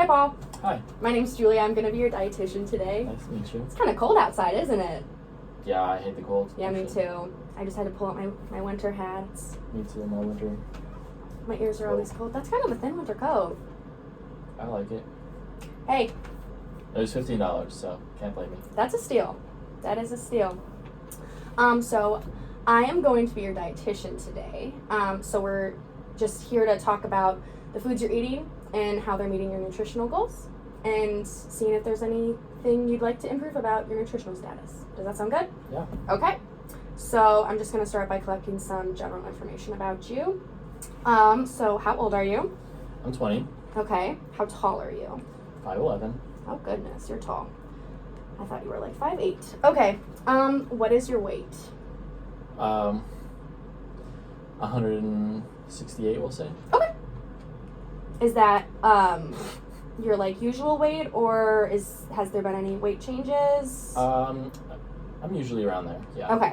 Hi, Paul. Hi. My name's Julia. I'm going to be your dietitian today. Nice to meet you. It's kind of cold outside, isn't it? Yeah, I hate the cold. Yeah, me too. I just had to pull out my winter hats. Me too, my winter. My ears are always cold. That's kind of a thin winter coat. I like it. Hey, It was $15, so can't blame me. that's a steal. That is a steal. So I am going to be your dietitian today. So we're just here to talk about the foods you're eating and how they're meeting your nutritional goals and seeing if there's anything you'd like to improve about your nutritional status. Does that sound good? Yeah. Okay. So I'm just going to start by collecting some general information about you. So how old are you? I'm 20, Okay. How tall are you? 5'11". Oh goodness, you're tall. I thought you were like 5'8". Okay. What is your weight? 168, we'll say. Okay. Is that your like usual weight, or has there been any weight changes? I'm usually around there, yeah. Okay.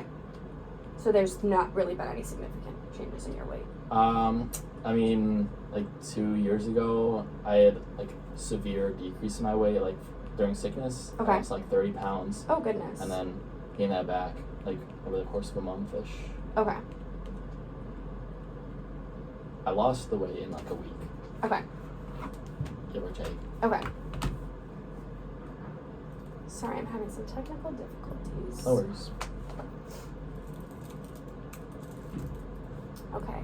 So there's not really been any significant changes in your weight. I mean, like 2 years ago, I had like severe decrease in my weight, like during sickness. Okay. I lost like 30 pounds, Oh goodness. and then gained that back like over the course of a month-ish. Okay. I lost the weight in like a week, Okay. give or take. Okay. Sorry, I'm having some technical difficulties. No worries. Okay.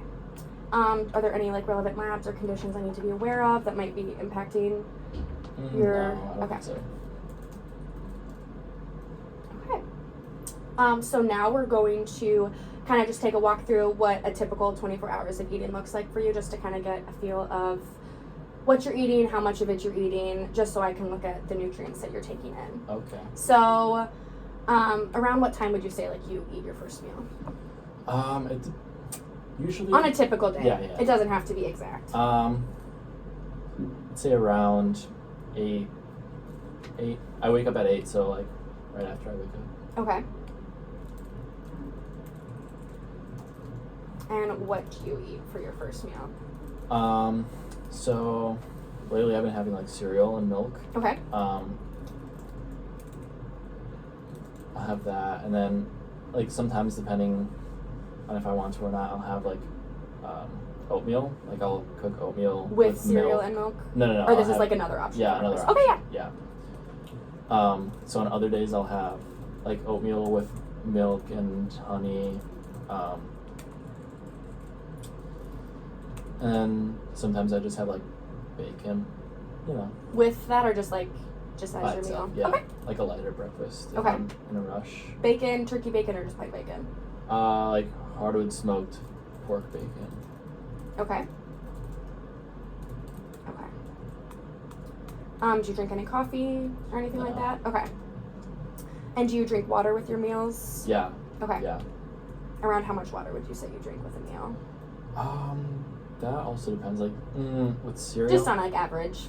Are there any like relevant labs or conditions I need to be aware of that might be impacting your? No, I don't Okay. think so. Okay. So now we're going to kind of just take a walk through what a typical 24 hours of eating looks like for you, just to kind of get a feel of what you're eating, how much of it you're eating, just so I can look at the nutrients that you're taking in. Okay. So, around what time would you say like you eat your first meal? It usually On a typical day. Yeah. It doesn't have to be exact. I'd say around 8. I wake up at 8, so like right after I wake up. Okay. And what do you eat for your first meal? So lately I've been having like cereal and milk. Okay. I'll have that, and then like sometimes depending on if I want to or not, I'll have like oatmeal. Like I'll cook oatmeal With cereal milk. and milk? No. Or this is like another option? Yeah, for another breakfast? option. Okay, yeah. Yeah. So on other days I'll have like oatmeal with milk and honey. And then sometimes I just have like bacon, you know. With that or just as by your meal? itself, yeah. Okay. Like a lighter breakfast if Okay. I'm in a rush. Bacon, turkey bacon, or just plain bacon? Like hardwood smoked pork bacon. Okay. Okay. Do you drink any coffee or anything like No. that? Okay. And do you drink water with your meals? Yeah. Okay. Yeah. Around how much water would you say you drink with a meal? That also depends. Like with cereal, Just on like average.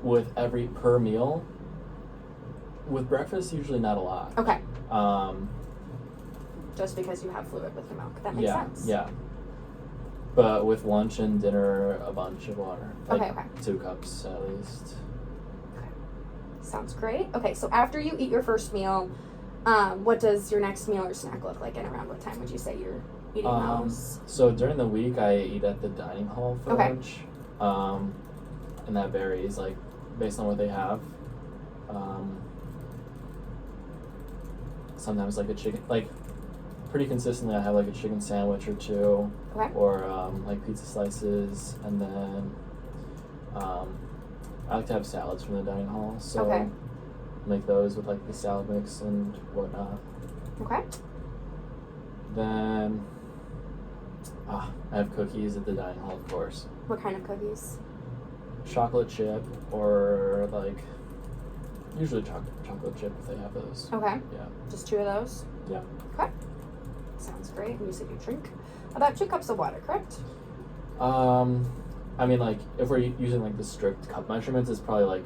with every per meal. With breakfast, usually not a lot. Okay. Just Just because you have fluid with your milk. That makes yeah, sense. yeah. But with lunch and dinner, a bunch of water. Like Okay. 2 cups at least. Sounds great. Okay, so after you eat your first meal, what does your next meal or snack look like, and around what time would you say you're eating those? So during the week, I eat at the dining hall for Okay. lunch. And that varies, like, based on what they have. Sometimes, like, a chicken, like, pretty consistently, I have, like, a chicken sandwich or 2. Okay. Or, like, pizza slices. And then, I like to have salads from the dining hall. So, Okay. make those with, like, the salad mix and whatnot. Okay. Then, I have cookies at the dining hall, of course. What kind of cookies? Chocolate chip, or like usually chocolate chip if they have those. Okay. Yeah. Just 2 of those? Yeah. Okay. Sounds great. And you said you drink about 2 cups of water, correct? I mean, like, if we're using like the strict cup measurements, it's probably like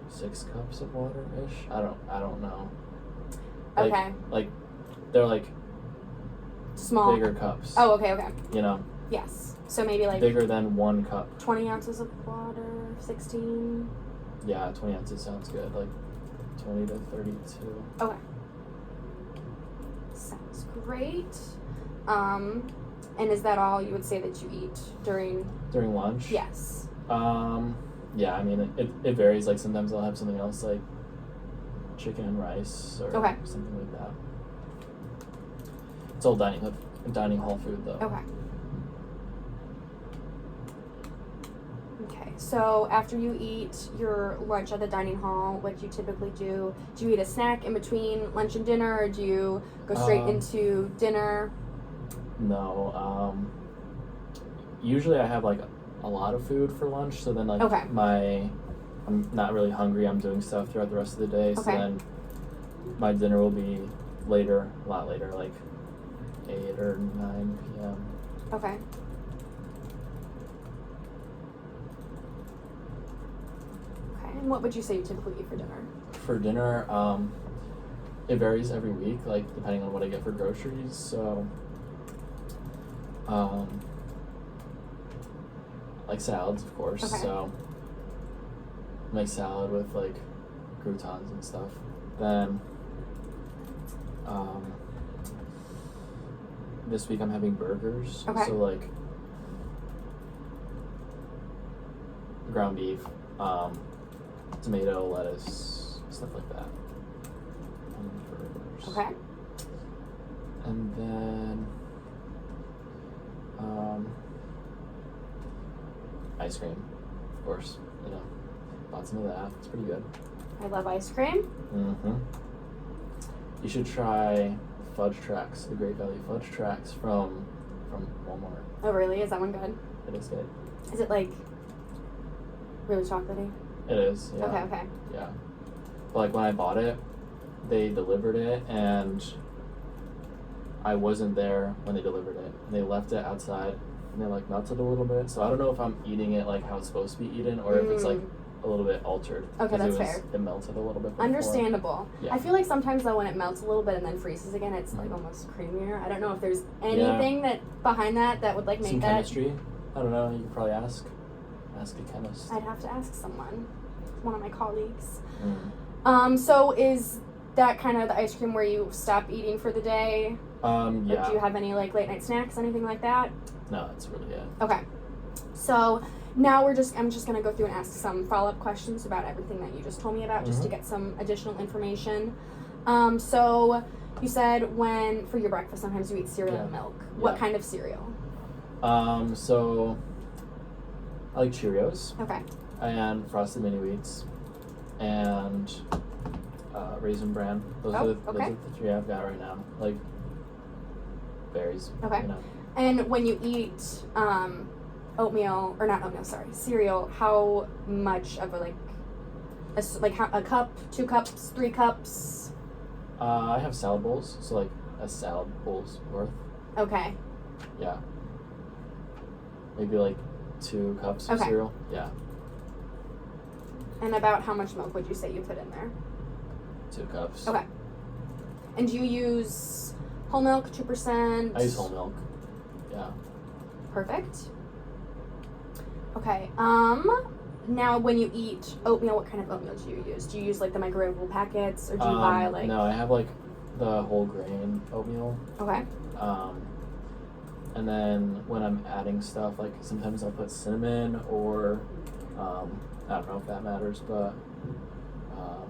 6 cups of water ish. I don't know. Like, Okay. Like they're like Small. bigger cups. Oh, okay. You know. Yes. So maybe like bigger than 1 cup. 20 ounces of water, 16. Yeah, 20 ounces sounds good. Like 20 to 32. Okay. Sounds great. And is that all you would say that you eat during? During lunch? Yes. Yeah, I mean, it varies. Like, sometimes I'll have something else, like chicken and rice or Okay. something like that. It's all dining hall food, though. Okay. Okay. So after you eat your lunch at the dining hall, what do you typically do? Do you eat a snack in between lunch and dinner, or do you go straight into dinner? No. Usually I have, like, a lot of food for lunch, so then, like, Okay. I'm not really hungry. I'm doing stuff throughout the rest of the day, so Okay. then my dinner will be later, a lot later, like 8 or 9 p.m. Okay. Okay. And what would you say you typically eat for dinner? For dinner, it varies every week, like, depending on what I get for groceries, so, like salads, of course, Okay. so make salad with, like, croutons and stuff. Then, this week I'm having burgers, Okay. so, like, ground beef, tomato, lettuce, stuff like that. On burgers. Okay. And then, ice cream, of course. You know, bought some of that. It's pretty good. I love ice cream. Mm-hmm. You should try Fudge Tracks, the Great Value Fudge Tracks from Walmart. Oh, really? Is that one good? It is good. Is it like really chocolatey? It is. Yeah. Okay. Okay. Yeah. But, like, when I bought it, they delivered it, and I wasn't there when they delivered it. And they left it outside, and they, like, melted a little bit. So I don't know if I'm eating it like how it's supposed to be eaten, or if it's, like, a little bit altered. Okay, 'cause that's fair. It melted a little bit before. Understandable. Yeah. I feel like sometimes though when it melts a little bit and then freezes again, it's like almost creamier. I don't know if there's anything that behind that would like make Some that. chemistry. I don't know. You could probably ask a chemist. I'd have to ask someone, one of my colleagues. Mm. So is that kind of the ice cream where you stop eating for the day? Or Yeah. do you have any like late night snacks, anything like that? No, that's really it. Okay. So now I'm just gonna go through and ask some follow-up questions about everything that you just told me about, just to get some additional information. So you said for your breakfast sometimes you eat cereal and milk. What Yeah. kind of cereal? So I like Cheerios Okay. and Frosted Mini Wheats and Raisin Bran. Those are the three I've got right now. Like berries. Okay. You know. And when you eat cereal, how much of a cup, 2 cups, 3 cups? I have salad bowls, so like a salad bowl's worth. Okay. Yeah. Maybe like 2 cups of Okay. cereal. Yeah. And about how much milk would you say you put in there? 2 cups. Okay. And do you use whole milk, 2%? I use whole milk. Yeah. Perfect. Okay. Now when you eat oatmeal, what kind of oatmeal do you use? Do you use like the microwavable packets, or do you buy like? No, I have like the whole grain oatmeal. Okay. And then when I'm adding stuff, like sometimes I'll put cinnamon or I don't know if that matters, but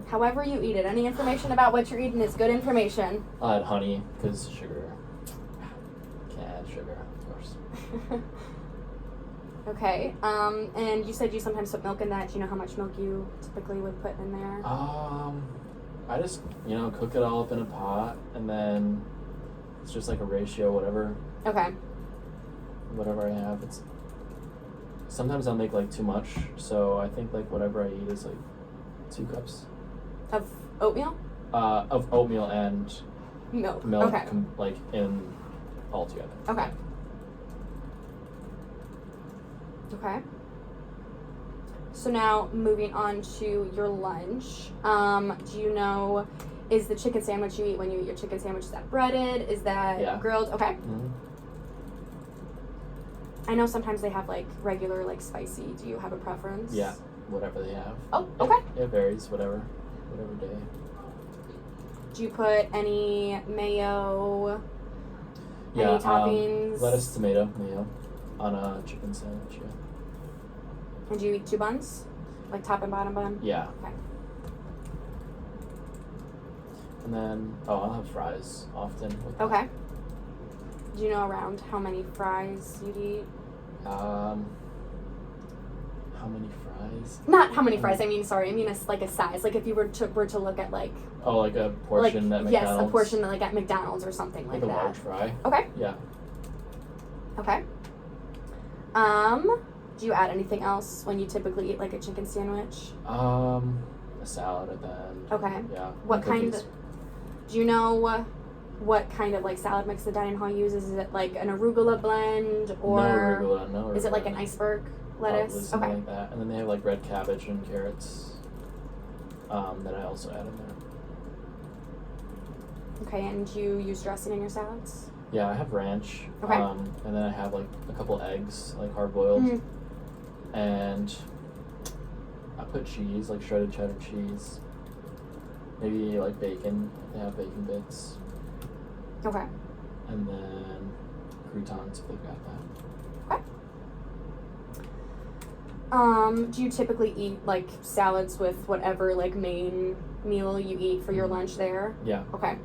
However you eat it. Any information about what you're eating is good information. I'll add honey because sugar. Can't add sugar, of course. Okay. And you said you sometimes put milk in that. Do you know how much milk you typically would put in there? I just cook it all up in a pot, and then it's just like a ratio, whatever Okay. I have. It's sometimes I'll make like too much, so I think like whatever I eat is like 2 cups Of oatmeal? of oatmeal and Milk. milk, Okay. like in all together. Okay. Okay. So now moving on to your lunch. Do you know, is the chicken sandwich you eat when you eat your chicken sandwich, is that breaded? Is that Yeah. grilled? Okay. Mm-hmm. I know sometimes they have like regular, like spicy. Do you have a preference? Yeah, whatever they have. Oh, okay. It varies, whatever day. Do you put any mayo? Yeah, Any toppings? Lettuce, tomato, mayo on a chicken sandwich. Yeah. And do you eat 2 buns? Like top and bottom bun? Yeah. Okay. And then I'll have fries often. With that. Okay. Do you know around how many fries you'd eat? How many fries? Not how many fries. I mean, sorry. I mean, like a size. Like if you were to look at like. Oh, like a portion like, at McDonald's. Yes, a portion like at McDonald's or something like a that. large fry. Okay. Yeah. Okay. Do you add anything else when you typically eat like a chicken sandwich? A salad at the end. Okay. Yeah. What and kind? cookies. Do you know what kind of like salad mix the dining hall uses? Is it like an arugula blend or no arugula, no arugula. is it like an iceberg Probably lettuce? something Okay. like that. And then they have like red cabbage and carrots. That I also add in there. Okay, and do you use dressing in your salads? Yeah, I have ranch. Okay. And then I have like a couple eggs, like hard boiled. Mhm. And I put cheese, like shredded cheddar cheese. Maybe like bacon, if they have bacon bits. Okay. And then croutons if they've got that. Do you typically eat like salads with whatever like main meal you eat for your lunch there? Yeah. Okay.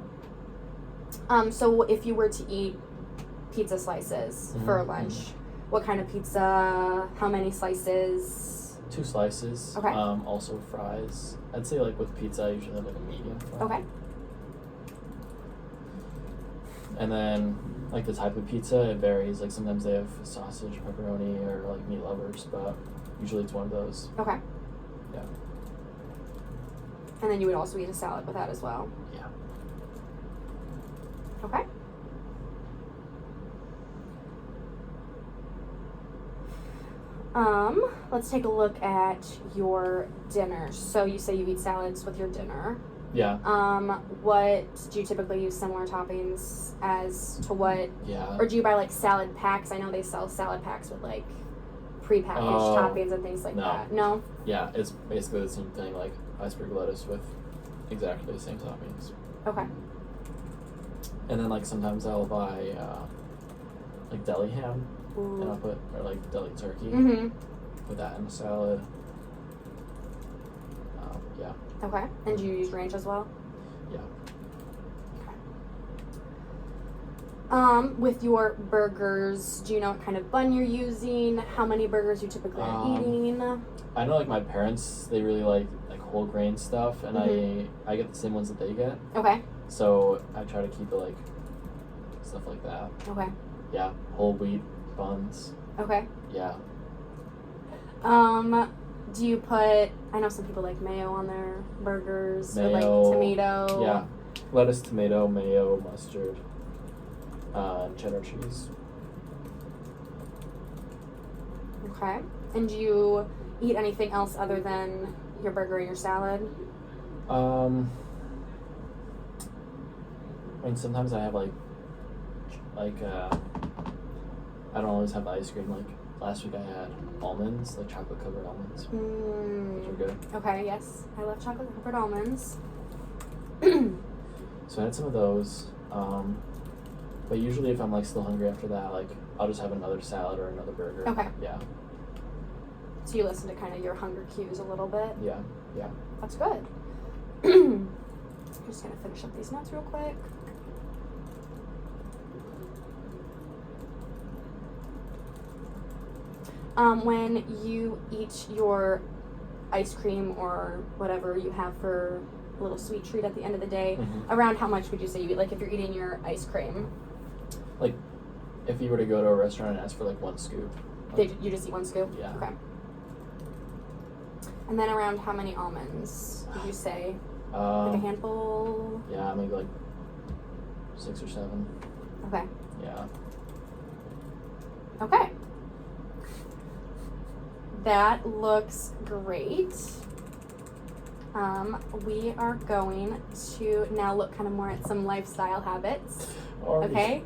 So if you were to eat pizza slices for Mhm, lunch, what kind of pizza? How many slices? 2 slices. Okay. Also fries. I'd say like with pizza I usually have like a medium fry. Okay. And then like the type of pizza, it varies. Like sometimes they have sausage, pepperoni, or like meat lovers, but usually it's one of those. Okay. Yeah. And then you would also eat a salad with that as well. Yeah. Okay. Let's take a look at your dinner. So you say you eat salads with your dinner. Yeah. What do you typically use similar toppings as to what, Yeah. or do you buy like salad packs? I know they sell salad packs with like prepackaged Oh, toppings and things like no. that. No? Yeah, it's basically the same thing, like iceberg lettuce with exactly the same toppings. Okay. And then like sometimes I'll buy like deli ham and I'll Ooh. put, or like deli turkey, Mm-hmm. put that in a salad. Yeah. Okay. And do you use ranch as well? Yeah. With your burgers, do you know what kind of bun you're using? How many burgers you typically are eating? I know like my parents, they really like whole grain stuff, and I get the same ones that they get. Okay. So I try to keep it like stuff like that. Okay. Yeah, whole wheat buns. Okay. Yeah. Do you put, I know some people like mayo on their burgers or like Mayo, tomato. Yeah, lettuce, tomato, mayo, mustard, and cheddar cheese. Okay. And do you eat anything else other than your burger and your salad? I mean, sometimes I have like I don't always have ice cream. Like last week I had almonds, like chocolate covered almonds, which are good. Okay, yes. I love chocolate covered almonds. So I had some of those. But usually if I'm like still hungry after that, like I'll just have another salad or another burger. Okay. Yeah. So you listen to kind of your hunger cues a little bit. Yeah. Yeah. That's good. I'm just gonna finish up these notes real quick. When you eat your ice cream or whatever you have for a little sweet treat at the end of the day, Mhm. around how much would you say you eat? Like if you're eating your ice cream, Like if you were to go to a restaurant and ask for like 1 scoop. you just eat 1 scoop? Yeah. Okay. And then around how many almonds would you say? Like a handful? Yeah, maybe like 6 or 7. Okay. Yeah. Okay. That looks great. We are going to now look kind of more at some lifestyle habits. Already. Okay.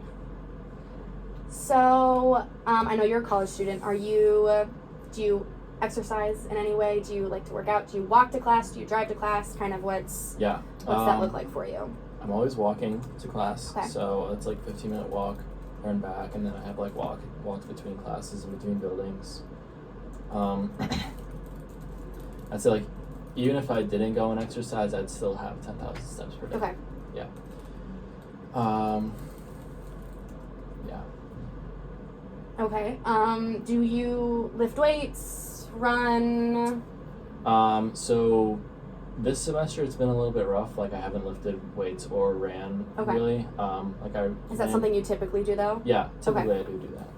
So, I know you're a college student. Do you exercise in any way? Do you like to work out? Do you walk to class? Do you drive to class? Kind of what's that look like for you? I'm always walking to class, Okay. so it's like 15-minute walk there and back, and then I have like walks between classes and between buildings. I'd say like even if I didn't go and exercise, I'd still have 10,000 steps per day. Okay. Yeah. Yeah. Okay. Do you lift weights, run? So this semester it's been a little bit rough. Like I haven't lifted weights or ran Okay. really. Is that something you typically do though? Yeah, typically I do that.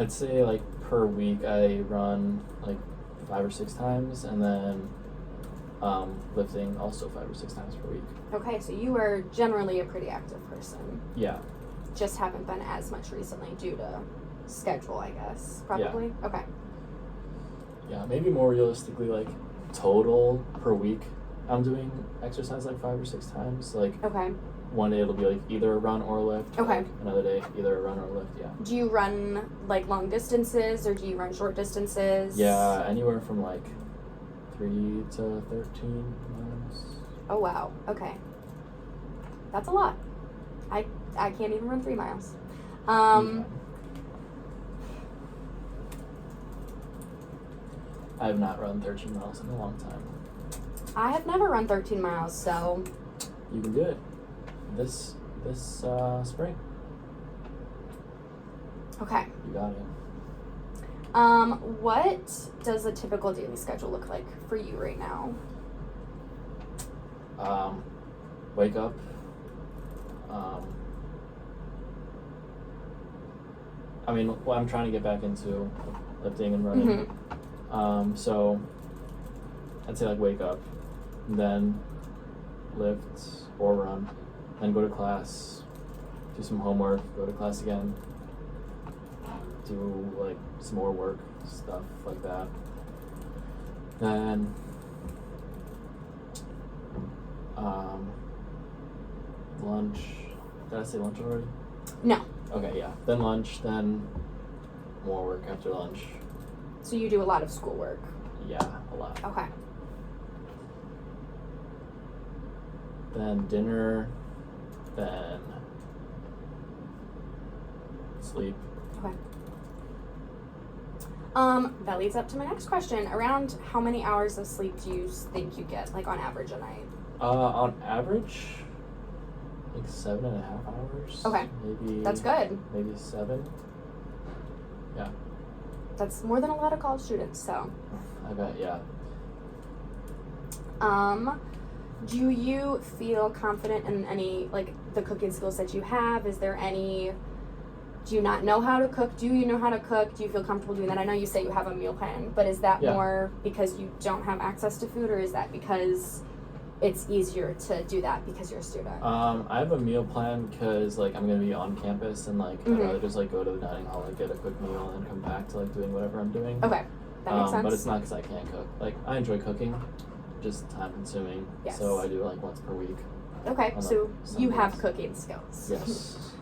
I'd say like per week I run like 5 or 6 times, and then lifting also 5 or 6 times per week. Okay, so you are generally a pretty active person. Yeah. Just haven't been as much recently due to schedule, I guess. Probably? Okay. Yeah, maybe more realistically, like total per week, I'm doing exercise like 5 or 6 times. Like Okay. one day it'll be like either a run or a lift. Okay. Like another day either a run or a lift. Yeah. Do you run like long distances or do you run short distances? Yeah, anywhere from like 3 to 13 miles. Oh wow. Okay. That's a lot. I can't even run 3 miles. I have not run 13 miles in a long time. I have never run 13 miles, so You can do it this spring. okay. You got it. What does a typical daily schedule look like for you right now? Wake up. I mean, well, I'm trying to get back into lifting and running. Mm-hmm. So I'd say like wake up, then lift or run, then go to class, do some homework, go to class again, do like some more work, stuff like that. Then lunch. Did I say lunch already? No. Okay, yeah. Then lunch, then more work after lunch. So you do a lot of schoolwork. Yeah, a lot. Okay. Then dinner, then sleep. Okay. That leads up to my next question. Around how many hours of sleep do you think you get, like on average a night? On average, like 7.5 hours. Okay. Maybe. That's good. Maybe 7. Yeah. That's more than a lot of college students, so. I bet, yeah. Do you feel confident in any, like, the cooking skills that you have? Is there any, do you not know how to cook? Do you know how to cook? Do you feel comfortable doing that? I know you say you have a meal plan, but is that Yeah. more because you don't have access to food, or is that because it's easier to do that because you're a student? I have a meal plan because like I'm gonna be on campus, and like I'd Mhm. rather just like go to the dining hall and get a quick meal and then come back to like doing whatever I'm doing. Okay, that makes sense. But it's not because I can't cook. Like I enjoy cooking, just time consuming. Yes. So I do it like once per week. Okay, on so you have Sundays. cooking skills. Yes.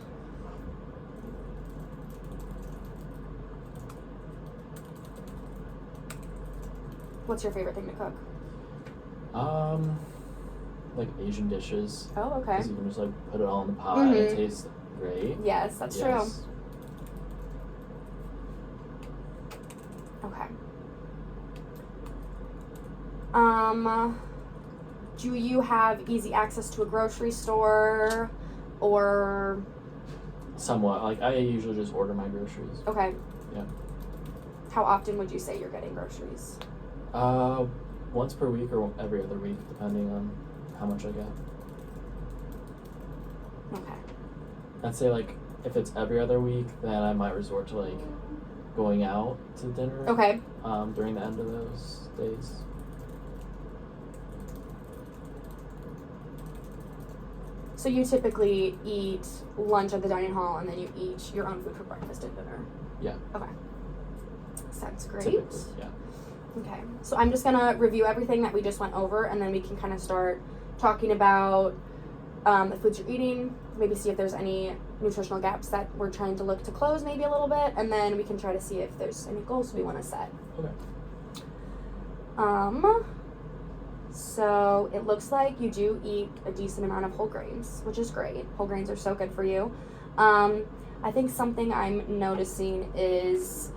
What's your favorite thing to cook? Like Asian dishes. Oh, okay. 'Cause you can just like put it all in the pot and it Mhm. tastes great. Yes, that's true. Yes. Okay. Do you have easy access to a grocery store, or Somewhat. Like I usually just order my groceries. okay? Yeah. How often would you say you're getting groceries? Once per week or every other week, depending on how much I get. Okay. I'd say like if it's every other week, then I might resort to like going out to dinner. Okay. During the end of those days. So you typically eat lunch at the dining hall, and then you eat your own food for breakfast and dinner. Yeah. Okay. Sounds great. Typically, yeah. Okay, so I'm just gonna review everything that we just went over, and then we can kind of start talking about the foods you're eating, maybe see if there's any nutritional gaps that we're trying to look to close maybe a little bit, and then we can try to see if there's any goals we want to set. Okay. So it looks like you do eat a decent amount of whole grains, which is great. Whole grains are so good for you. I think something I'm noticing is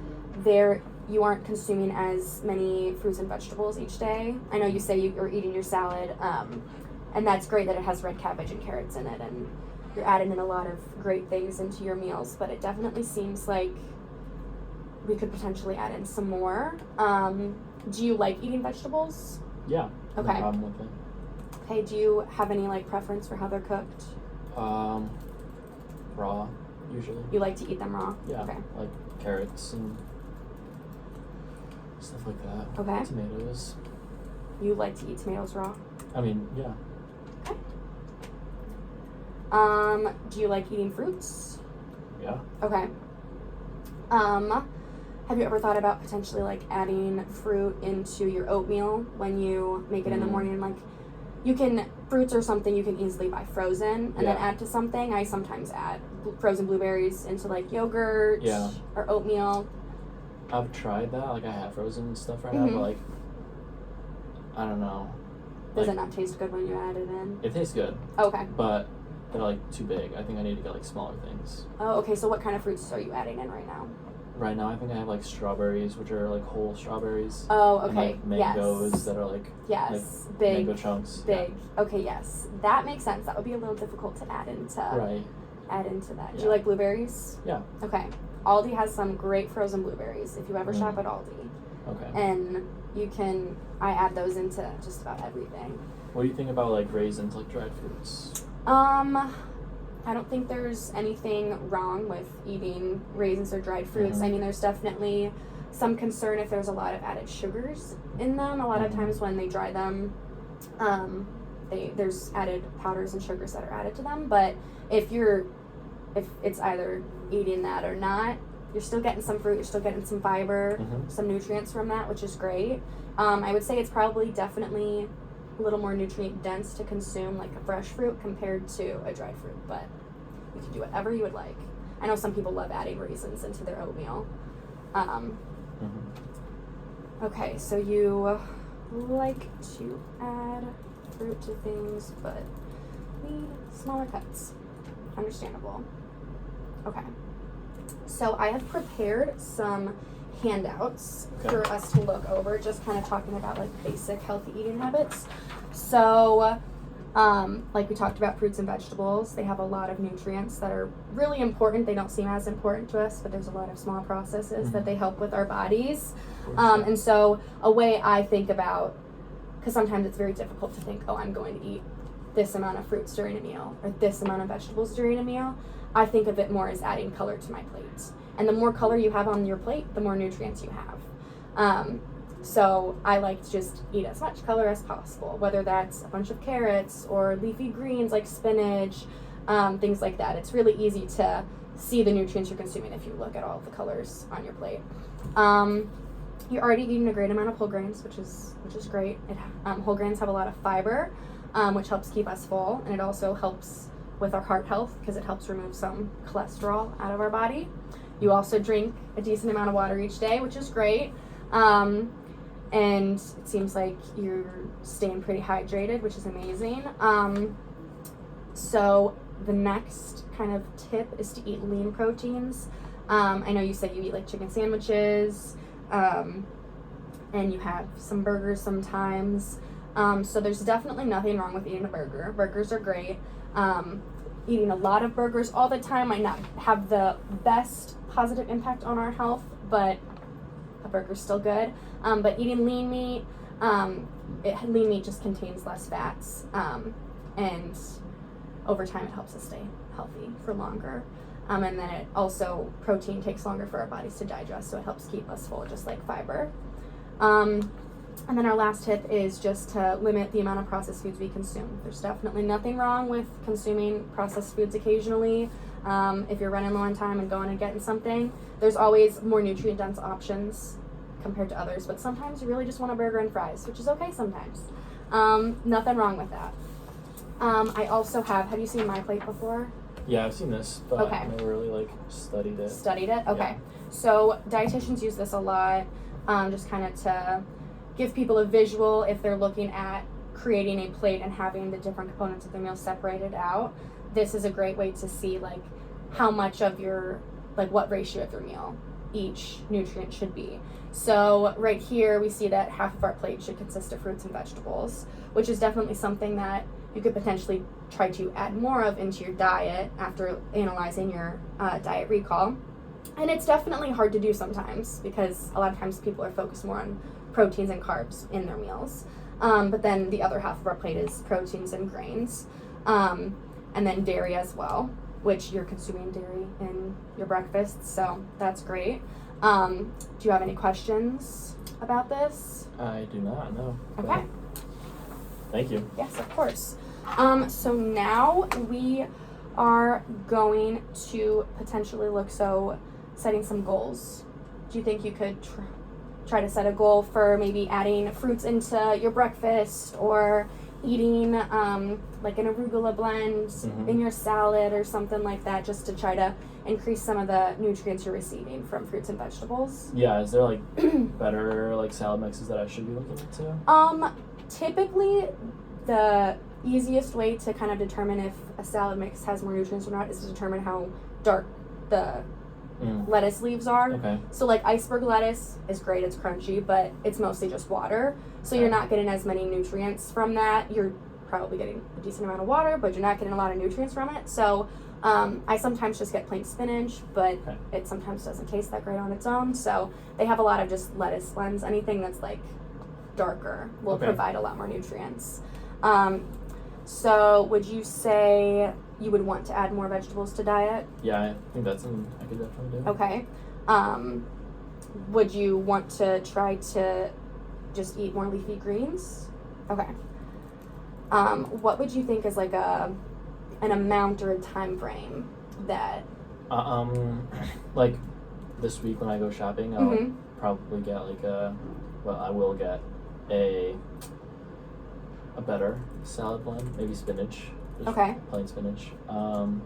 you aren't consuming as many fruits and vegetables each day. I know you say you're eating your salad, and that's great that it has red cabbage and carrots in it, and you're adding in a lot of great things into your meals, but it definitely seems like we could potentially add in some more. Do you like eating vegetables? Yeah. Okay. No problem with it. Okay, do you have any like preference for how they're cooked? Raw, usually. You like to eat them raw? Yeah. Okay. Like carrots and stuff like that. Okay. Tomatoes. You like to eat tomatoes raw? I mean, yeah. Okay. Do you like eating fruits? Yeah. Okay. Have you ever thought about potentially like adding fruit into your oatmeal when you make it in the morning? Like, fruits are something you can easily buy frozen and then add to something. I sometimes add frozen blueberries into like yogurt or oatmeal. I've tried that. Like, I have frozen stuff right now, but like, I don't know. Does it not taste good when you add it in? It tastes good. Okay. But they're like too big. I think I need to get like smaller things. Oh, okay. So what kind of fruits are you adding in right now? Right now, I think I have like strawberries, which are like whole strawberries. Oh, And okay. like mangoes that are like like big mango chunks. Big. Okay, yes. That makes sense. That would be a little difficult to add into that. Do you like blueberries? Yeah. Okay. Aldi has some great frozen blueberries if you ever shop at Aldi. Okay. And I add those into just about everything. What do you think about like raisins, like dried fruits? I don't think there's anything wrong with eating raisins or dried fruits. I mean, there's definitely some concern if there's a lot of added sugars in them. A lot of times when they dry them, there's added powders and sugars that are added to them. But if it's either eating that or not, you're still getting some fruit, you're still getting some fiber, some nutrients from that, which is great. I would say it's probably definitely a little more nutrient dense to consume like a fresh fruit compared to a dried fruit, but you can do whatever you would like. I know some people love adding raisins into their oatmeal. Okay, so you like to add fruit to things, but need smaller cuts. Understandable. Okay. So I have prepared some handouts for us to look over, just kind of talking about like basic healthy eating habits. So like we talked about fruits and vegetables, they have a lot of nutrients that are really important. They don't seem as important to us, but there's a lot of small processes that they help with our bodies. And so a way I think about, because sometimes it's very difficult to think, oh, I'm going to eat this amount of fruits during a meal or this amount of vegetables during a meal. I think of it more as adding color to my plate. And the more color you have on your plate, the more nutrients you have. So I like to just eat as much color as possible, whether that's a bunch of carrots or leafy greens like spinach, things like that. It's really easy to see the nutrients you're consuming if you look at all of the colors on your plate. You're already eating a great amount of whole grains, which is great. Whole grains have a lot of fiber, which helps keep us full, and it also helps with our heart health because it helps remove some cholesterol out of our body. You also drink a decent amount of water each day, which is great. And it seems like you're staying pretty hydrated, which is amazing. So the next kind of tip is to eat lean proteins. I know you said you eat like chicken sandwiches, and you have some burgers sometimes. So there's definitely nothing wrong with eating a burger. Burgers are great. Eating a lot of burgers all the time might not have the best positive impact on our health, but a burger's still good. But eating lean meat, lean meat just contains less fats, and over time it helps us stay healthy for longer. And then it also, protein takes longer for our bodies to digest, so it helps keep us full, just like fiber. And then our last tip is just to limit the amount of processed foods we consume. There's definitely nothing wrong with consuming processed foods occasionally. If you're running low on time and going and getting something, there's always more nutrient-dense options compared to others, but sometimes you really just want a burger and fries, which is okay sometimes. Nothing wrong with that. I also have you seen My Plate before? Yeah, I've seen this, but Okay. I never really like studied it. Studied it? Okay. Yeah. So dietitians use this a lot, just kind of to give people a visual if they're looking at creating a plate and having the different components of the meal separated out. This is a great way to see like how much of your, like what ratio of your meal each nutrient should be. So right here we see that half of our plate should consist of fruits and vegetables, which is definitely something that you could potentially try to add more of into your diet after analyzing your diet recall. And it's definitely hard to do sometimes because a lot of times people are focused more on proteins and carbs in their meals. But then the other half of our plate is proteins and grains, and then dairy as well, which you're consuming dairy in your breakfast, so that's great. Do you have any questions about this? I do not know. Okay. Thank you. Yes, of course. So now we are going to potentially look, setting some goals. Do you think you could try to set a goal for maybe adding fruits into your breakfast or eating like an arugula blend in your salad or something like that, just to try to increase some of the nutrients you're receiving from fruits and vegetables? Yeah, is there like better like salad mixes that I should be looking into? Typically the easiest way to kind of determine if a salad mix has more nutrients or not is to determine how dark the lettuce leaves are. Okay. So like iceberg lettuce is great, it's crunchy, but it's mostly just water. So Okay. you're not getting as many nutrients from that. You're probably getting a decent amount of water, but you're not getting a lot of nutrients from it. So I sometimes just get plain spinach, but Okay. it sometimes doesn't taste that great on its own. So they have a lot of just lettuce blends. Anything that's like darker will Okay. provide a lot more nutrients. So would you say you would want to add more vegetables to diet? Yeah, I think that's something I could definitely do. Okay. Would you want to try to just eat more leafy greens? Okay. What would you think is like an amount or a time frame that? Like this week when I go shopping, I'll Mhm. probably get like I will get a better salad blend, maybe spinach. Just Okay. Plain spinach. And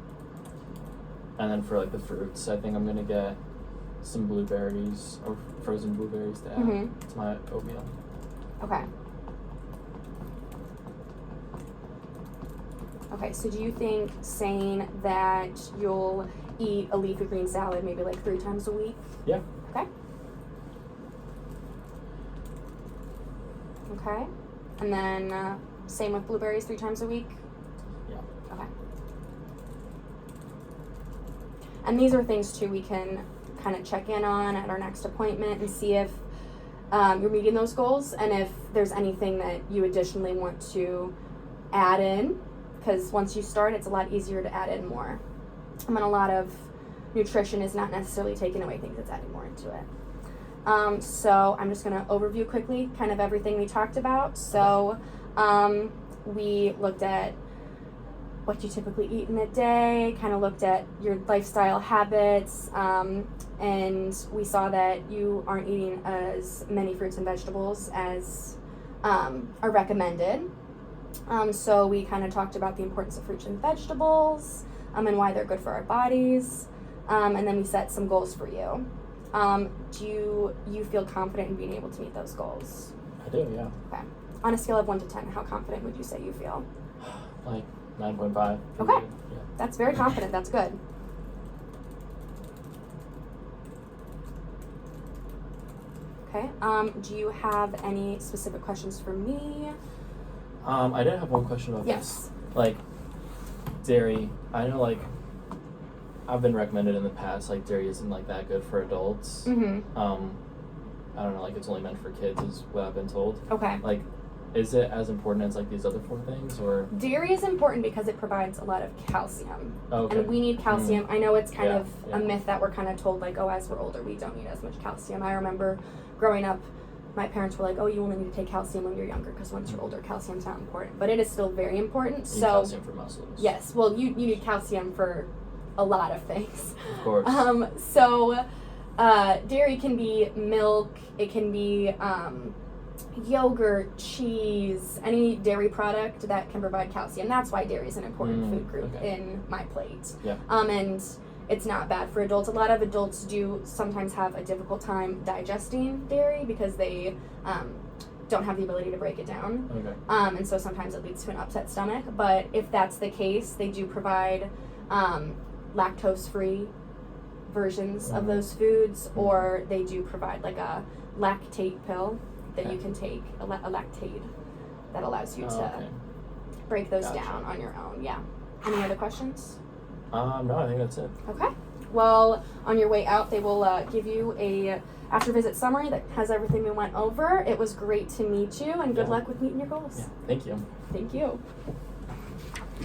then for like the fruits, I think I'm gonna get some blueberries or frozen blueberries to add Mhm. to my oatmeal. Okay. Okay, so do you think saying that you'll eat a leafy green salad maybe like 3 times a week? Yeah. Okay. Okay. And then same with blueberries 3 times a week? Yeah. Okay. And these are things too we can kind of check in on at our next appointment and see if you're meeting those goals and if there's anything that you additionally want to add in, because once you start it's a lot easier to add in more. And a lot of nutrition is not necessarily taking away things, it's adding more into it. So I'm just going to overview quickly kind of everything we talked about. So we looked at what you typically eat in a day, kind of looked at your lifestyle habits, and we saw that you aren't eating as many fruits and vegetables as are recommended. So we kind of talked about the importance of fruits and vegetables and why they're good for our bodies, and then we set some goals for you. Do you feel confident in being able to meet those goals? I do, yeah. Okay. On a scale of 1 to 10, how confident would you say you feel? Like 9.5. Okay. Yeah. That's very confident. That's good. Okay. Do you have any specific questions for me? I did have one question about Yes. this. Like dairy, I know like I've been recommended in the past like dairy isn't like that good for adults. Mm-hmm. I don't know, like it's only meant for kids is what I've been told. Okay. Like, is it as important as like these other 4 things or? Dairy is important because it provides a lot of calcium. Oh, okay. And we need calcium. I know it's kind Yeah, of yeah. a myth that we're kind of told, like, oh, as we're older, we don't need as much calcium. I remember growing up, my parents were like, oh, you only need to take calcium when you're younger because once you're older, calcium's not important. But it is still very important. You need So, calcium for muscles. yes, well, you need calcium for a lot of things. Of course. So dairy can be milk, it can be yogurt, cheese, any dairy product that can provide calcium. That's why dairy is an important food group okay. in my plate. Yeah. And it's not bad for adults. A lot of adults do sometimes have a difficult time digesting dairy because they don't have the ability to break it down. Okay. And so sometimes it leads to an upset stomach. But if that's the case, they do provide lactose-free versions of those foods, or they do provide like a lactate pill that you can take, a lactate that allows you to Okay. break those Gotcha. down on your own. Yeah. Any other questions? No, I think that's it. Okay. Well, on your way out, they will give you a after visit summary that has everything we went over. It was great to meet you, and good Yeah. luck with meeting your goals. Yeah. Thank you. Thank you.